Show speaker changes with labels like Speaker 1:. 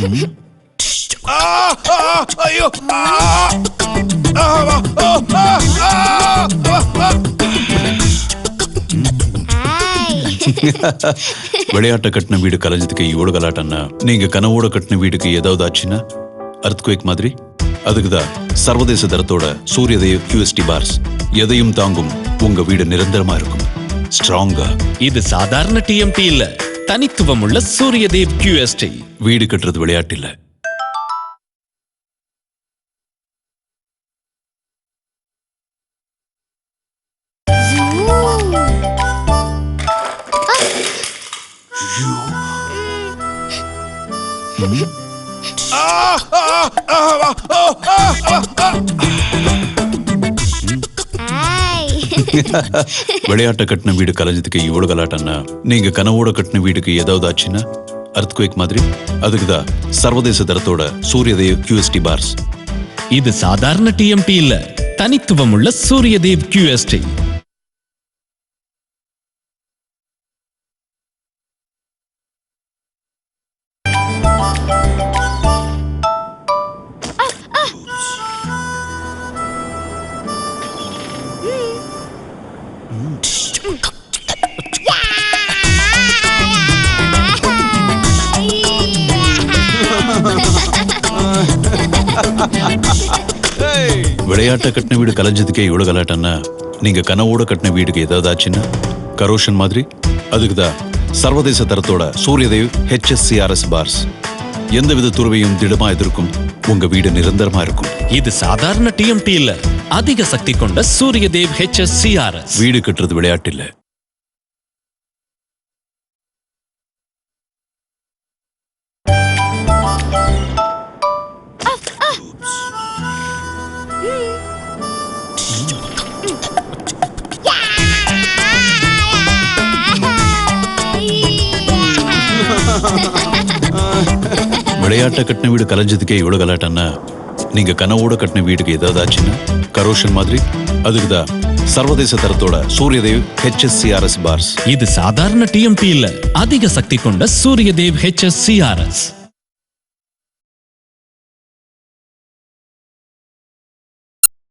Speaker 1: ஐயோ!
Speaker 2: விளையாட்ட கட்டின வீடு கலைஞ்சதுக்கு இவ்வளவு கலாட்டம்னா நீங்க கனவோட கட்டின வீடுக்கு ஏதாவது ஆச்சுன்னா அர்த்குவேக் மாதிரி. அதுக்குதான் சர்வதேச தரத்தோட சூரியதேவ் QST பார்ஸ். எதையும் தாங்கும் உங்க வீடு நிரந்தரமா இருக்கும், ஸ்ட்ராங்கா.
Speaker 3: இது சாதாரண TMT இல்ல, தனித்துவம் உள்ள சூரியதேவ் QST.
Speaker 2: வீடு கட்டுறது விளையாட்டு இல்ல. விளையாட்ட கட்டின வீடு கலைஞ்சதுக்கு இவ்வளவு கலாட்டம்னா நீங்க கனவோட கட்டின வீடுக்கு ஏதாவது ஆச்சுன்னா அர்த்குவேக் மாதிரி. அதுக்குதான் சர்வதேச தரத்தோட சூரியதேவ் QST பார்ஸ்.
Speaker 3: இது சாதாரண TMT இல்ல, தனித்துவம் உள்ள சூரியதேவ் QST.
Speaker 2: விளையாட்ட கட்டின வீடு கலைஞ்சதுக்கே இவ்வளவு கலாட்டம்னா நீங்க கனவோட கட்டின வீடுக்கு ஏதாவது ஆச்சுன்னா கரோஷன் மாதிரி. அதுக்குதான் சர்வதேச தரத்தோட சூரியதேவ் HSCRS பார்ஸ். எந்தவித துறவையும் திடமா எதிர்க்கும், உங்க வீடு நிரந்தரமா இருக்கும்.
Speaker 3: இது சாதாரண TMT இல்ல, அதிக சக்தி கொண்ட சூரியதேவ் HSCRS.
Speaker 2: வீடு கட்டுறது விளையாட்டு இல்ல. விளையாட்ட கட்டின வீடு கலைஞ்சதுக்கே இவ்வளவு கலாட்டம்னா நீங்க கனவோட கட்டின வீடுக்கு ஏதாவது ஆச்சுன்னா கரோஷன் மாதிரி. அதுக்குதான் சர்வதேச தரத்தோட சூரியதேவ் HSCRS பார்ஸ்.
Speaker 3: இது சாதாரண TMT இல்ல, அதிக சக்தி கொண்ட சூரியதேவ் HSCRS.